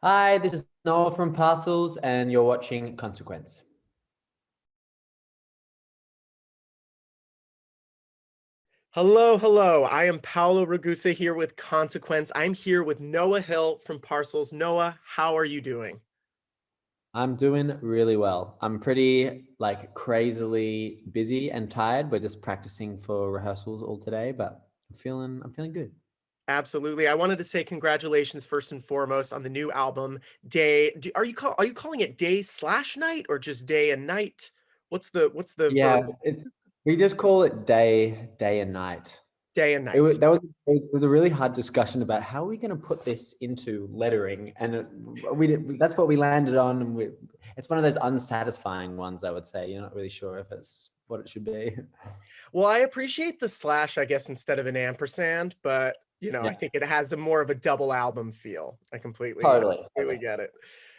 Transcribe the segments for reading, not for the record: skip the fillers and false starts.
Hi, this is Noah from Parcels, and you're watching Consequence. Hello, hello. I am Paolo Ragusa here with Consequence. I'm here with Noah Hill from Parcels. Noah, how are you doing? I'm doing really well. I'm pretty crazily busy and tired. We're just practicing for rehearsals all today, but I'm feeling good. Absolutely. I wanted to say congratulations first and foremost on the new album, Day. Are you calling it Day slash Night or just Day and Night? What's the Yeah, verb? we just call it day and night. Day and Night. It was a really hard discussion about how are we going to put this into lettering, and that's what we landed on. And it's one of those unsatisfying ones, I would say. You're not really sure if it's what it should be. Well, I appreciate the slash, I guess, instead of an ampersand, but I Yeah, think it has a more of a double album feel. I totally, completely totally. get it.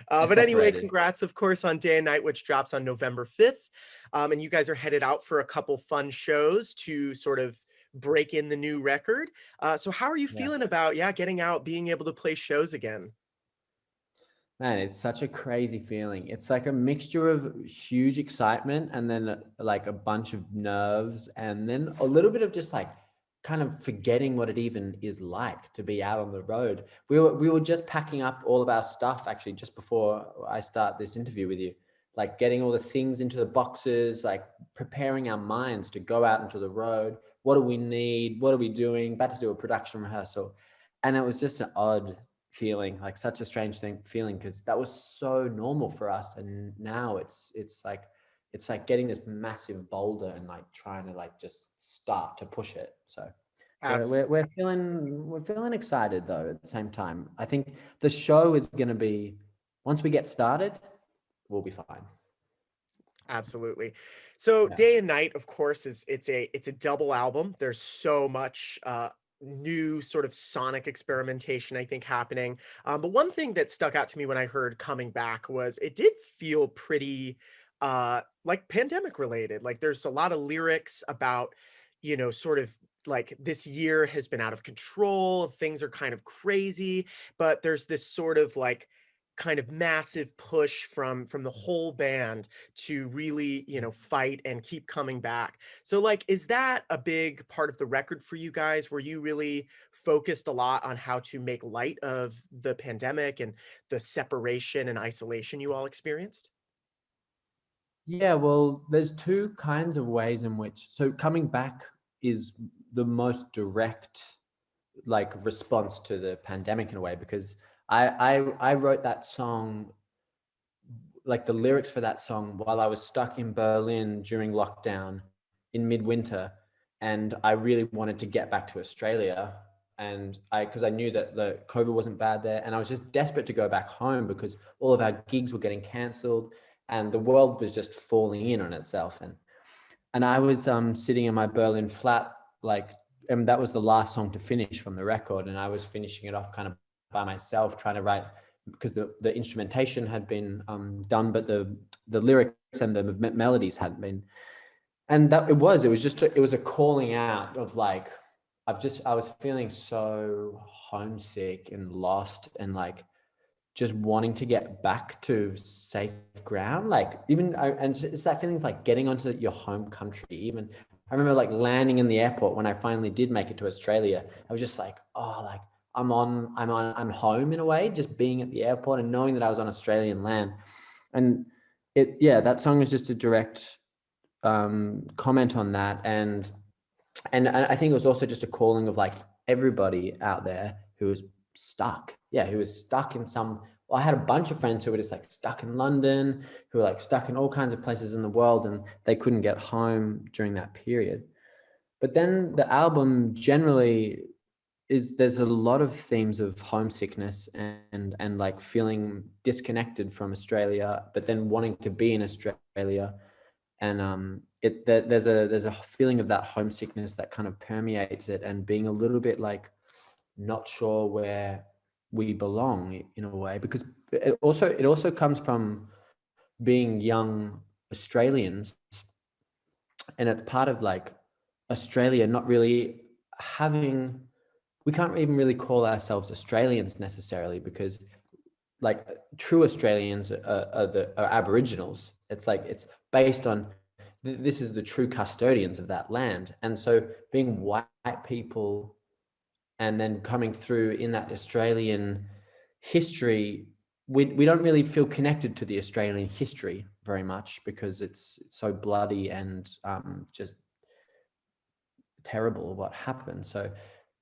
They're But anyway, separated. congrats, of course, on Day and Night, which drops on November 5th. And you guys are headed out for a couple fun shows to sort of break in the new record. So how are you Yeah. feeling about, yeah, getting out, being able to play shows again? Man, it's such a crazy feeling. It's like a mixture of huge excitement and then like a bunch of nerves and then a little bit of just like kind of forgetting what it even is like to be out on the road. We were just packing up all of our stuff actually just before I start this interview with you. Like getting all the things into the boxes, like preparing our minds to go out into the road. What do we need? What are we doing? About to do a production rehearsal. And it was just an odd feeling, like such a strange thing feeling, because that was so normal for us, and now it's like getting this massive boulder and like trying to like just start to push it. So we're feeling excited though at the same time. I think the show is going to be, once we get started, we'll be fine. Absolutely. So Yeah. Day and Night, of course, it's a double album. There's so much new sort of sonic experimentation, I think, happening. But one thing that stuck out to me when I heard Coming Back was it did feel pretty like pandemic related. Like there's a lot of lyrics about, sort of like this year has been out of control, things are kind of crazy, but there's this sort of like kind of massive push from the whole band to really, fight and keep coming back. So like, is that a big part of the record for you guys? Were you really focused a lot on how to make light of the pandemic and the separation and isolation you all experienced? Yeah, well, there's two kinds of ways in which, so coming back is the most direct like response to the pandemic in a way, because I wrote that song, like the lyrics for that song, while I was stuck in Berlin during lockdown in midwinter, and I really wanted to get back to Australia, and because I knew that the COVID wasn't bad there, and I was just desperate to go back home because all of our gigs were getting cancelled, and the world was just falling in on itself, and I was sitting in my Berlin flat, like, and that was the last song to finish from the record, and I was finishing it off kind of by myself, trying to write, because the instrumentation had been done, but the lyrics and the melodies hadn't been, and that it was a calling out of like, I was feeling so homesick and lost and like just wanting to get back to safe ground. Like and it's that feeling of like getting onto your home country. Even I remember like landing in the airport when I finally did make it to Australia. I was just like, oh, like I'm home in a way, just being at the airport and knowing that I was on Australian land. And yeah, that song is just a direct comment on that. And I think it was also just a calling of like everybody out there who was stuck. Yeah, who was stuck in some. Well, I had a bunch of friends who were just like stuck in London, who were like stuck in all kinds of places in the world, and they couldn't get home during that period. But then the album generally there's a lot of themes of homesickness and like feeling disconnected from Australia, but then wanting to be in Australia, and there's a feeling of that homesickness that kind of permeates it, and being a little bit like not sure where we belong in a way, because it also comes from being young Australians, and it's part of like Australia not really having, we can't even really call ourselves Australians necessarily, because like true Australians are Aboriginals. It's like it's based on this is the true custodians of that land, and so being white people and then coming through in that Australian history, we don't really feel connected to the Australian history very much because it's so bloody and just terrible what happened. So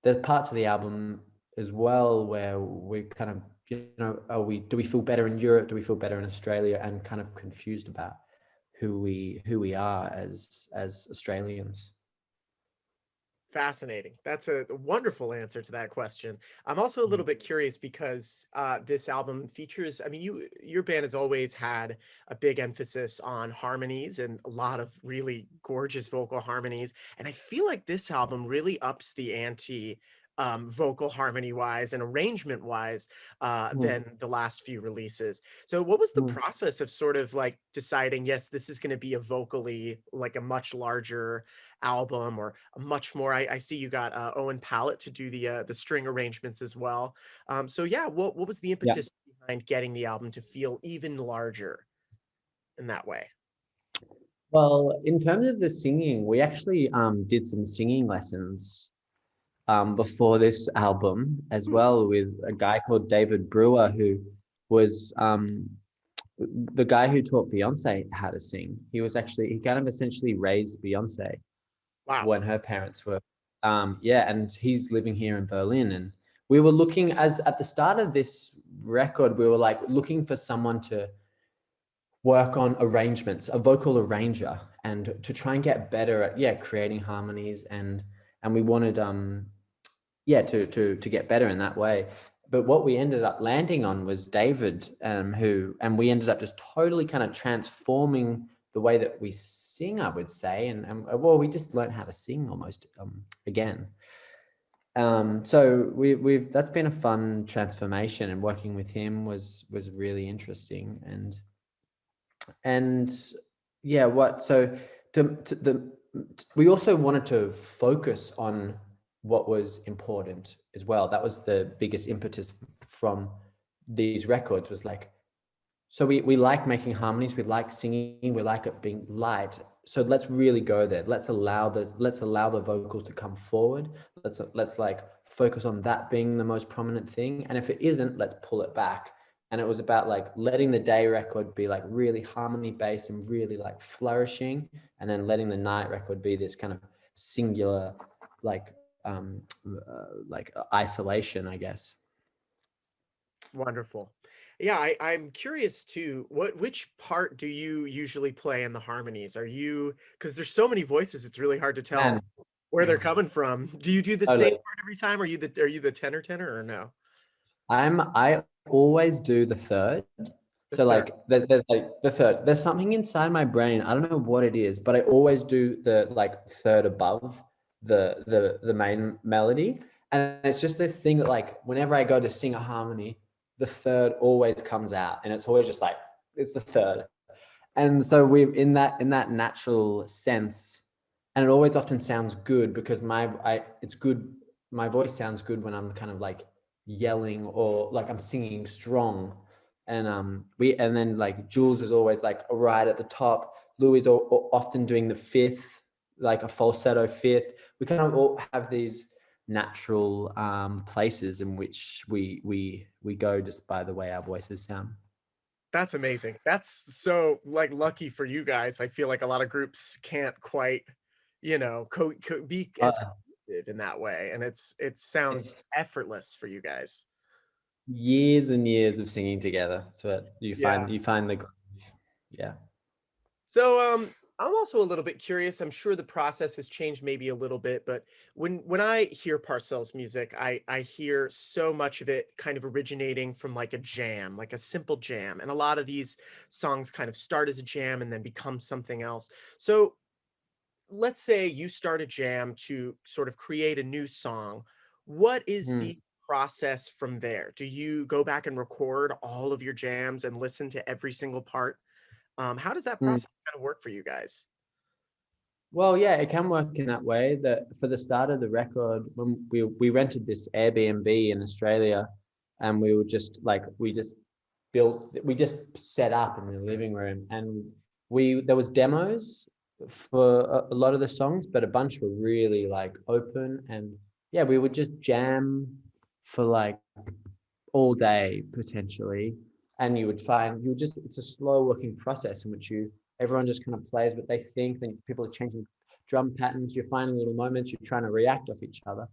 there's parts of the album as well where we kind of, do we feel better in Europe? Do we feel better in Australia? And kind of confused about who we are as Australians. Fascinating. That's a wonderful answer to that question. I'm also a little bit curious because this album features, I mean, your band has always had a big emphasis on harmonies and a lot of really gorgeous vocal harmonies. And I feel like this album really ups the ante vocal harmony wise and arrangement wise Mm, than the last few releases. So what was the mm. process of sort of like deciding, yes, this is going to be a vocally like a much larger album or a much more I see you got Owen Pallett to do the string arrangements as well. So yeah, what was the Yeah. impetus behind getting the album to feel even larger in that way? Well, in terms of the singing, we actually did some singing lessons before this album as Hmm, well with a guy called David Brewer, who was the guy who taught Beyonce how to sing. He kind of essentially raised Beyonce wow. when her parents were, yeah, and he's living here in Berlin. And we were looking as at the start of this record, we were like looking for someone to work on arrangements, a vocal arranger, and to try and get better at, yeah, creating harmonies. And we wanted yeah, to get better in that way. But what we ended up landing on was David, and we ended up just totally kind of transforming the way that we sing, I would say. And well, we just learned how to sing almost again. So we've that's been a fun transformation, and working with him was really interesting. And yeah, what so to the we also wanted to focus on what was important as well. That was the biggest impetus from these records, was like, so we like making harmonies, we like singing, we like it being light. So let's really go there. Let's allow the vocals to come forward. Let's like focus on that being the most prominent thing. And if it isn't, let's pull it back. And it was about like letting the day record be like really harmony based and really like flourishing, and then letting the night record be this kind of singular, like isolation, I guess. Wonderful. Yeah, I'm curious too. Which part do you usually play in the harmonies? Are you because there's so many voices, it's really hard to Man, tell where they're coming from. Do you do the same totally. part every time? Are you the tenor or no? I always do the third. The So third. like there's like the third. There's something inside my brain. I don't know what it is, but I always do the like third above the main melody. And it's just this thing that like whenever I go to sing a harmony, the third always comes out. And it's always just like it's the third. And so we've in that natural sense, and it always often sounds good because it's good. My voice sounds good when I'm kind of like yelling or like I'm singing strong. And and then like Jules is always like right at the top. Louis is often doing the fifth, like a falsetto fifth. We kind of all have these natural places in which we go just by the way our voices sound. That's amazing. That's so, like, lucky for you guys. I feel like a lot of groups can't quite, be as Uh, creative in that way, and it sounds it's effortless for you guys. years and years of singing together. So Yeah. you find the yeah. So, I'm also a little bit curious. I'm sure the process has changed maybe a little bit, but when I hear Parcells music, I hear so much of it kind of originating from like a jam, like a simple jam, and a lot of these songs kind of start as a jam and then become something else. So, let's say you start a jam to sort of create a new song. What is Mm, the process from there? Do you go back and record all of your jams and listen to every single part? How does that mm. process kind of work for you guys? Well, yeah, it can work in that way. That for the start of the record, when we rented this Airbnb in Australia, and we were just like we just we just set up in the living room, and there was demos for a lot of the songs, but a bunch were really like open, and yeah, we would just jam for like all day potentially. And it's a slow working process in which everyone just kind of plays what they think. Then people are changing drum patterns, you're finding little moments, you're trying to react off each other.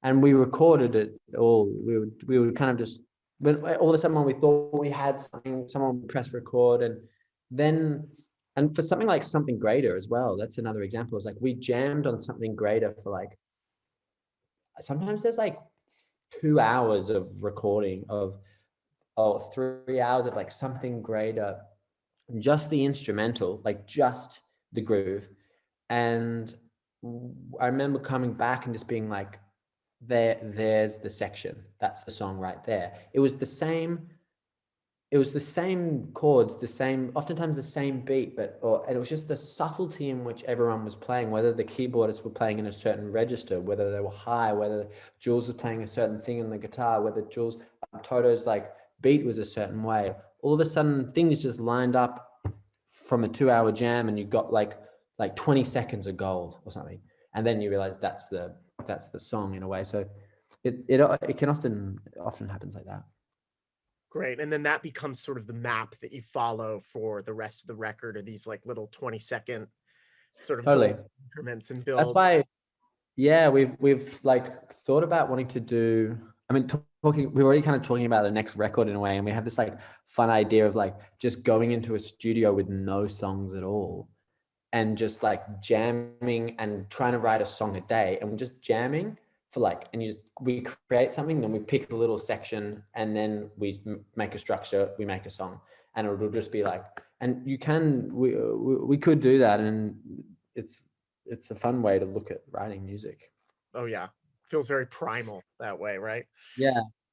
And we recorded it all. We would kind of just, when all of a sudden when we thought we had something, someone would press record. And for something like Something Greater as well, that's another example. It's like we jammed on Something Greater for like, sometimes there's like 2 hours of recording of 3 hours of like Something Greater, just the instrumental, like just the groove. And I remember coming back and just being like, there's the section, that's the song right there. It was the same chords, oftentimes the same beat, and it was just the subtlety in which everyone was playing, whether the keyboardists were playing in a certain register, whether they were high, whether Jules was playing a certain thing in the guitar, whether Toto's like beat was a certain way. All of a sudden things just lined up from a 2-hour jam, and you got like 20 seconds of gold or something. And then you realize that's the song in a way. So it can often happens like that. Great. And then that becomes sort of the map that you follow for the rest of the record, or these like little 20-second sort of Totally. gold increments and That's build. why, yeah, we've like thought about wanting to do, I mean, we're already kind of talking about the next record in a way, and we have this like fun idea of like just going into a studio with no songs at all and just like jamming and trying to write a song a day, and we're just jamming for like, and we create something, then we pick a little section, and then we make a structure, we make a song, and it'll just be like, and we could do that, and it's a fun way to look at writing music. Oh yeah. Feels very primal that way, right?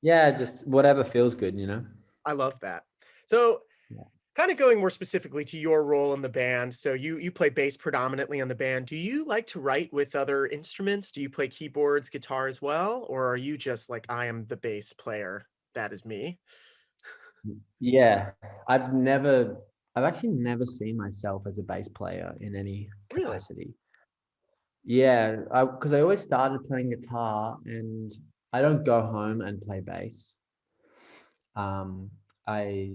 Yeah, just whatever feels good, you know. I love that. So Yeah. kind of going more specifically to your role in the band. So you play bass predominantly on the band. Do you like to write with other instruments? Do you play keyboards, guitar as well? Or are you just like, I am the bass player, that is me? Yeah, I've actually never seen myself as a bass player in any Really? capacity. Yeah, because I always started playing guitar, and I don't go home and play bass. Um, I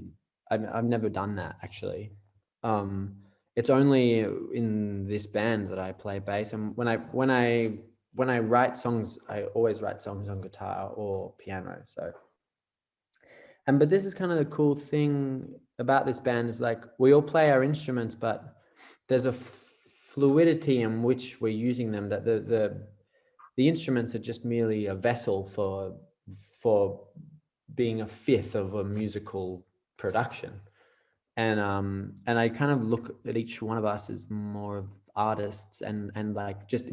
I've never done that actually. Um, it's only in this band that I play bass, and when I write songs, I always write songs on guitar or piano. So, but this is kind of the cool thing about this band is like we all play our instruments, but there's a fluidity in which we're using them, that the instruments are just merely a vessel for being a fifth of a musical production. And I kind of look at each one of us as more of artists, and like just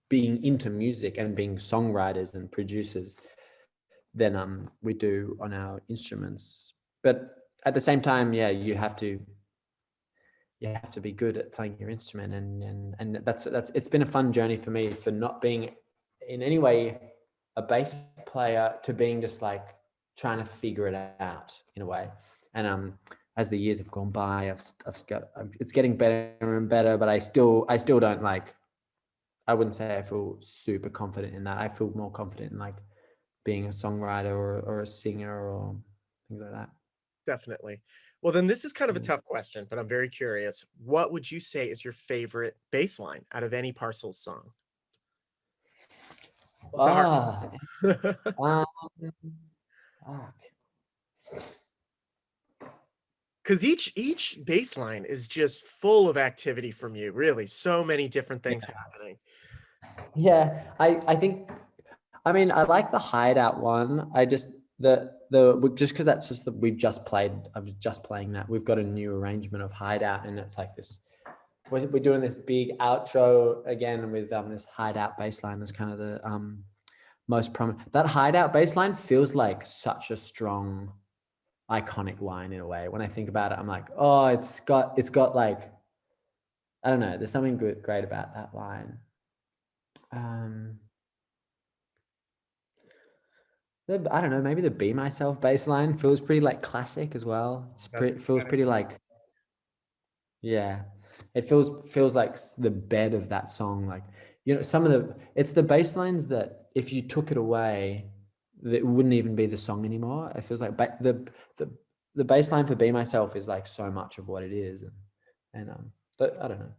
being into music and being songwriters and producers than we do on our instruments. But at the same time, yeah, you have to be good at playing your instrument, and that's it's been a fun journey for me, for not being in any way a bass player to being just like trying to figure it out in a way. And as the years have gone by, it's getting better and better, but I still don't like, I wouldn't say I feel super confident in that. I feel more confident in like being a songwriter or a singer or things like that. Definitely. Well, then this is kind of a Yeah. tough question, but I'm very curious. What would you say is your favorite bass line out of any Parcels song? It's a hard Ah, one. um, fuck. Because each bass line is just full of activity from you, really. So many different things happening. Yeah, I think, I mean, I like the hideout one. I just the just because that's just we've just played. I was just playing that. We've got a new arrangement of hideout, and it's like this. We're doing this big outro again with this hideout bass line as kind of the most prominent. That hideout bass line feels like such a strong, iconic line in a way. When I think about it, I'm like, oh, it's got like, I don't know. There's something great about that line. Um, I don't know, maybe the Be Myself bass line feels pretty like classic as well. That's Feels pretty like, yeah, it feels like the bed of that song. Like, some of it's the bass lines that if you took it away, that wouldn't even be the song anymore. It feels like the bass line for Be Myself is like so much of what it is. And but I don't know.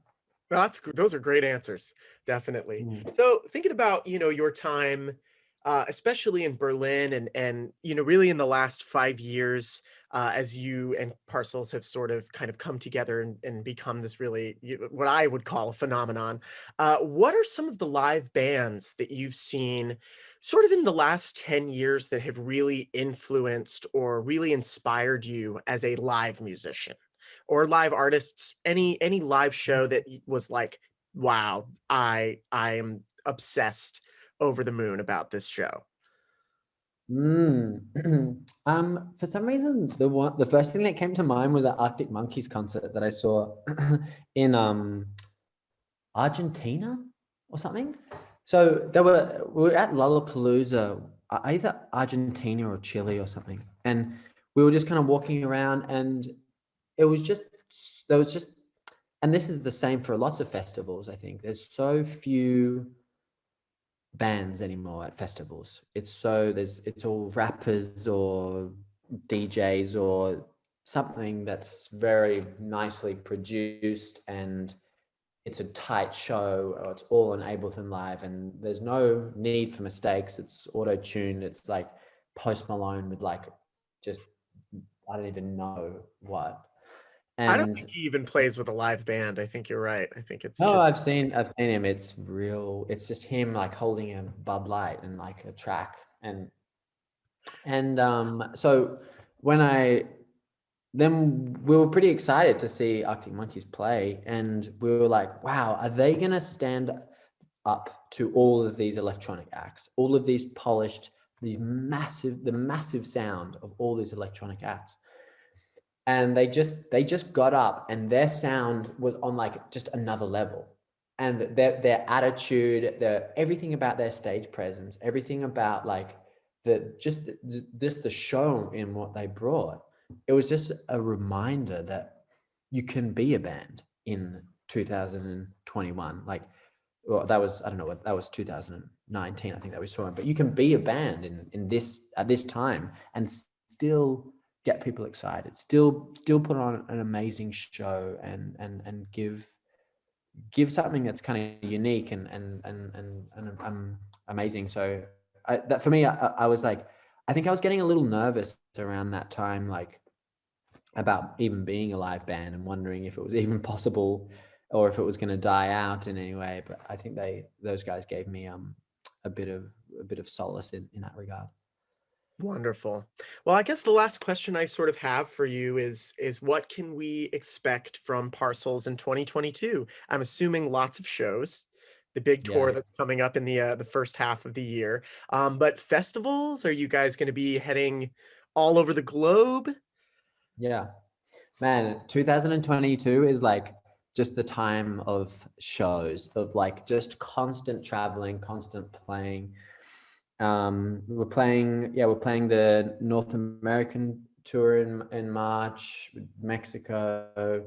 Those are great answers, definitely. Mm. So thinking about, your time, especially in Berlin and, really in the last 5 years, as you and Parcels have sort of kind of come together and become this really, what I would call a phenomenon. What are some of the live bands that you've seen sort of in the last 10 years that have really influenced or really inspired you as a live musician? Or live artists, any live show that was like, wow, I am obsessed over the moon about this show. Mm. For some reason, the first thing that came to mind was an Arctic Monkeys concert that I saw in Argentina or something. So we were at Lollapalooza, either Argentina or Chile or something, and we were just kind of walking around, and it was just there was just, and this is the same for lots of festivals. I think there's so few bands anymore at festivals. It's all rappers or DJs or something that's very nicely produced, and it's a tight show, or it's all on Ableton Live, and there's no need for mistakes. It's auto-tuned. It's like Post Malone with like just, I don't even know what. I don't And think he even plays with a live band. I think you're right. I think it's no, just I've seen him. It's real. It's just him like holding a Bud Light and like a track. And so when I then we were pretty excited to see Arctic Monkeys play, and we were like, wow, are they gonna stand up to all of these electronic acts, all of these polished, the massive sound of all these electronic acts? And they just got up, and their sound was on like just another level, and their attitude, everything about their stage presence, everything about like the show in what they brought. It was just a reminder that you can be a band in 2021. Like, well, that was, I don't know what that was, 2019, I think, that we saw it. But you can be a band in this at this time and still get people excited, still put on an amazing show, and give something that's kind of unique and amazing. So that for me, I was like, I think I was getting a little nervous around that time, like about even being a live band, and wondering if it was even possible or if it was going to die out in any way. But I think those guys gave me a bit of solace in that regard. wonderful. Well, I guess the last question I sort of have for you is what can we expect from Parcels in 2022? I'm assuming lots of shows, the big tour Yeah. that's coming up in the first half of the year. But festivals, are you guys going to be heading all over the globe? Yeah. Man, 2022 is like just the time of shows, of like just constant traveling, constant playing. We're playing the North American tour in March, Mexico.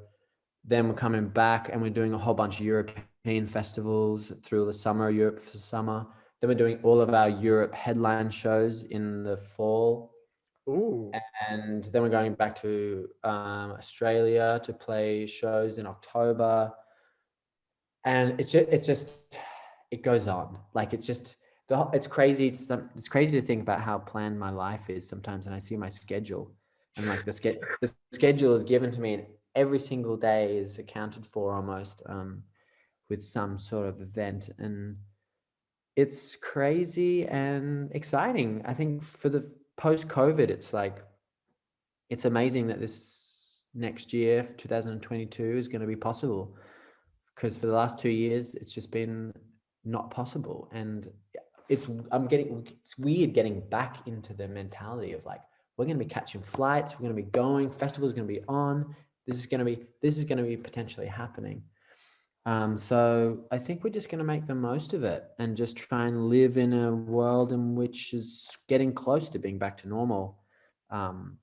Then we're coming back, and we're doing a whole bunch of European festivals through the summer, Europe for summer. Then we're doing all of our Europe headline shows in the fall. Ooh. And then we're going back to Australia to play shows in October. And it goes on. Like, it's crazy. It's crazy to think about how planned my life is sometimes. And I see my schedule, and like the schedule is given to me, and every single day is accounted for almost, with some sort of event. And it's crazy and exciting. I think for the post COVID, it's like, it's amazing that this next year, 2022, is going to be possible, because for the last 2 years, it's just been not possible. And it's weird getting back into the mentality of like, we're going to be catching flights, we're going to be going, festivals are going to be on, this is going to be potentially happening. So I think we're just going to make the most of it and just try and live in a world in which is getting close to being back to normal. Um,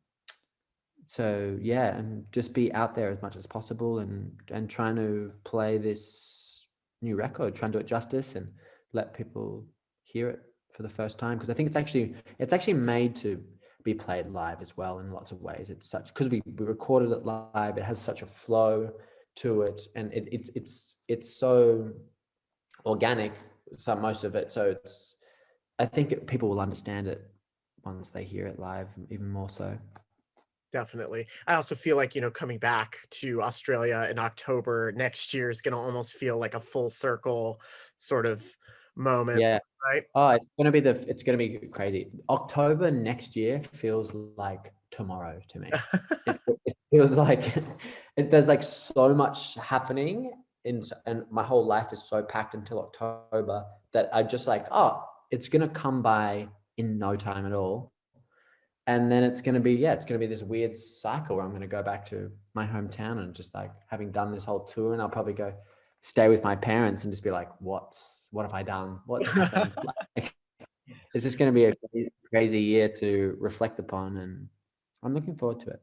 so yeah, and just be out there as much as possible, and trying to play this new record, trying to do it justice and let people hear it for the first time, because I think it's actually made to be played live as well in lots of ways. It's such, because we recorded it live, it has such a flow to it, and it's so organic, so most of it. So I think people will understand it once they hear it live, even more so. Definitely. I also feel like, coming back to Australia in October next year is gonna almost feel like a full circle sort of moment, Yeah. right? Oh, it's gonna be crazy. October next year feels like tomorrow to me. It feels like there's like so much happening and my whole life is so packed until October that I just like, oh, it's gonna come by in no time at all. And then it's gonna be this weird cycle where I'm gonna go back to my hometown and just like, having done this whole tour, and I'll probably go stay with my parents and just be like, what have I done? What's happened? Like, it's just gonna be a crazy year to reflect upon, and I'm looking forward to it.